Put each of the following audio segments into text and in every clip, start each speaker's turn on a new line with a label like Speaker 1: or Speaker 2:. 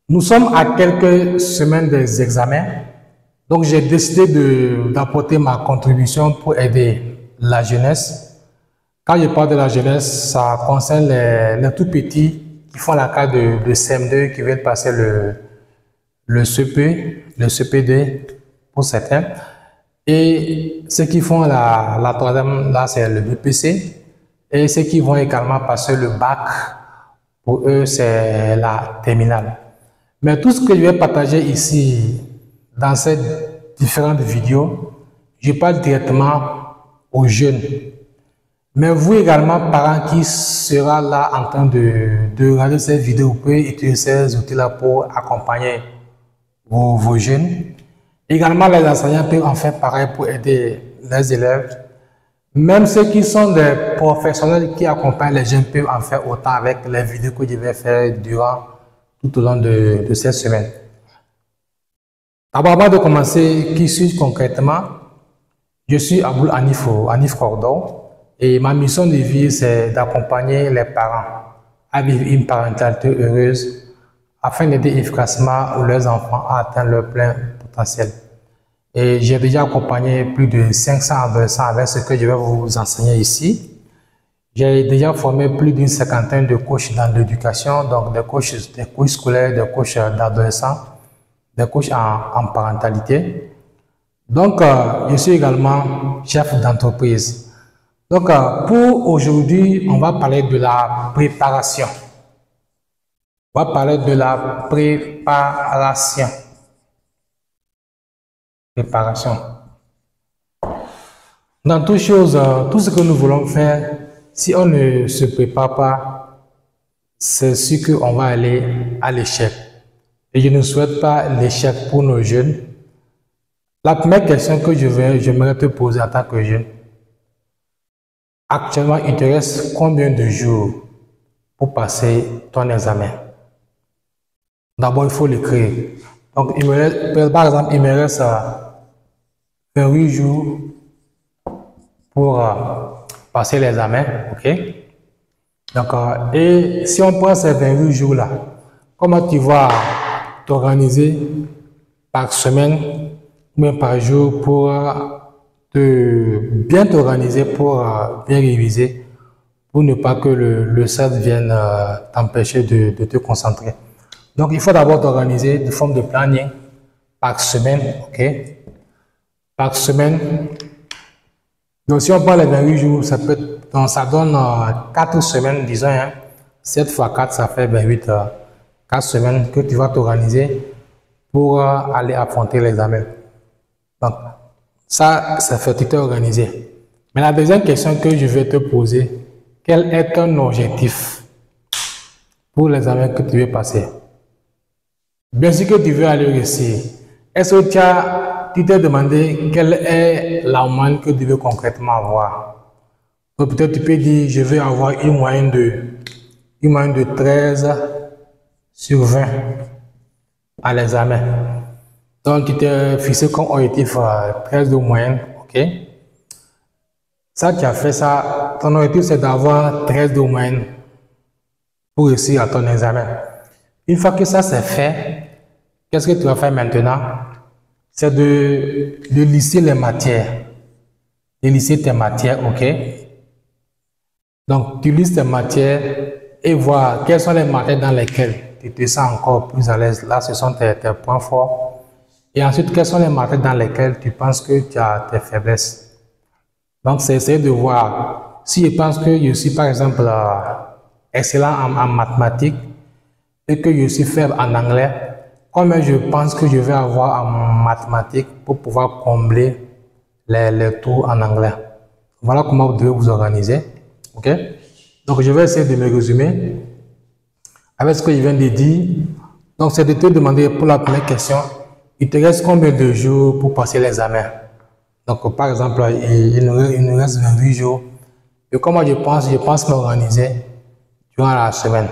Speaker 1: Nous sommes à quelques semaines des examens, donc j'ai décidé d'apporter ma contribution pour aider la jeunesse. Quand je parle de la jeunesse, ça concerne les tout petits qui font la classe de CM2, qui viennent passer le CP, le CPD pour certains, et ceux qui font la troisième, là c'est le BPC, et ceux qui vont également passer le bac, pour eux c'est la terminale. Mais tout ce que je vais partager ici, dans ces différentes vidéos, je parle directement aux jeunes. Mais vous également, parents qui sera là en train de regarder cette vidéo, vous pouvez utiliser ces outils-là pour accompagner vos jeunes. Également, les enseignants peuvent en faire pareil pour aider les élèves. Même ceux qui sont des professionnels qui accompagnent les jeunes peuvent en faire autant avec les vidéos que je vais faire durant tout au long de cette semaine. Avant de commencer, qui suis-je concrètement? Je suis Aboul Hanif Cordon et ma mission de vie, c'est d'accompagner les parents à vivre une parentalité heureuse afin d'aider efficacement leurs enfants à atteindre leur plein potentiel. Et j'ai déjà accompagné plus de 500 adolescents avec ce que je vais vous enseigner ici. J'ai déjà formé plus d'une cinquantaine de coachs dans l'éducation, donc des coachs scolaires, des coachs d'adolescents, des coachs en parentalité. Donc, je suis également chef d'entreprise. Donc, pour aujourd'hui, on va parler de la préparation. On va parler de la préparation. Préparation. Dans toutes choses, tout ce que nous voulons faire, si on ne se prépare pas, c'est sûr qu'on va aller à l'échec. Et je ne souhaite pas l'échec pour nos jeunes. La première question que j'aimerais te poser en tant que jeune, actuellement, il te reste combien de jours pour passer ton examen? D'abord, il faut l'écrire. Donc, par exemple, il me reste 28 jours pour passer l'examen, ok? Donc, et si on prend ces 28 jours-là, comment tu vas t'organiser par semaine ou bien par jour pour bien t'organiser, pour bien réviser, pour ne pas que le stress vienne t'empêcher de te concentrer. Donc, il faut d'abord t'organiser de forme de planning par semaine, ok? Par semaine. Donc, si on prend les 28 jours, ça donne 4 semaines, disons, hein. 7 fois 4, ça fait 28, 4 semaines que tu vas t'organiser pour aller affronter l'examen. Donc, ça fait tu t'es organisé. Mais la deuxième question que je vais te poser, quel est ton objectif pour l'examen que tu veux passer? Bien sûr que tu veux aller réussir. Est-ce que tu t'es demandé quelle est la moyenne que tu veux concrètement avoir? Donc peut-être tu peux dire, je veux avoir une moyenne de 13 sur 20 à l'examen. Donc tu t'es fixé comme objectif 13 de moyenne, ok? Ça, tu as fait ça, ton objectif c'est d'avoir 13 de moyenne pour réussir à ton examen. Une fois que ça c'est fait, qu'est-ce que tu vas faire maintenant? C'est de lister les matières. De lister tes matières, ok? Donc, tu listes tes matières et voir quelles sont les matières dans lesquelles tu te sens encore plus à l'aise. Là, ce sont tes points forts. Et ensuite, quelles sont les matières dans lesquelles tu penses que tu as tes faiblesses. Donc, c'est essayer de voir. Si je pense que je suis, par exemple, excellent en mathématiques et que je suis faible en anglais, combien je pense que je vais avoir en mathématiques pour pouvoir combler les trous en anglais. Voilà comment vous devez vous organiser. Ok? Donc, je vais essayer de me résumer avec ce que je viens de dire. Donc, c'est de te demander pour la première question, il te reste combien de jours pour passer l'examen? Donc, par exemple, il nous reste 28 jours. Et comment je pense m'organiser durant la semaine.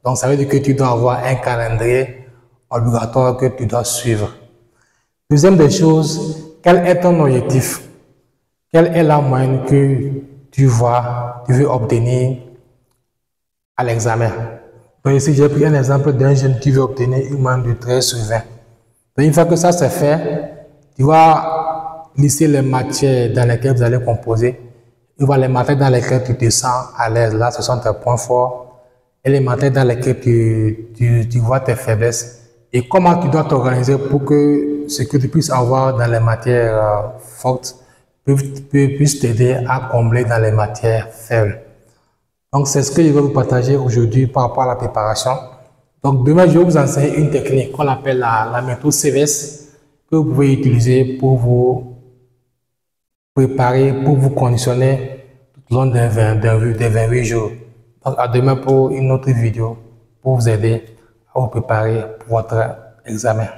Speaker 1: Donc, ça veut dire que tu dois avoir un calendrier obligatoire que tu dois suivre. Deuxième des choses, quel est ton objectif? Quelle est la moyenne que tu veux obtenir à l'examen? Donc ici, j'ai pris un exemple d'un jeune qui veut obtenir une moyenne de 13 sur 20. Donc une fois que ça c'est fait, tu vas lister les matières dans lesquelles vous allez composer. Tu vois les matières dans lesquelles tu te sens à l'aise. Là, ce sont tes points forts. Et les matières dans lesquelles tu vois tes faiblesses. Et comment tu dois t'organiser pour que ce que tu puisses avoir dans les matières fortes puisse t'aider à combler dans les matières faibles. Donc, c'est ce que je vais vous partager aujourd'hui par rapport à la préparation. Donc, demain, je vais vous enseigner une technique qu'on appelle la méthode CVS que vous pouvez utiliser pour vous préparer, pour vous conditionner tout au long des 28 jours. Donc, à demain pour une autre vidéo pour vous aider à vous préparer pour votre examen.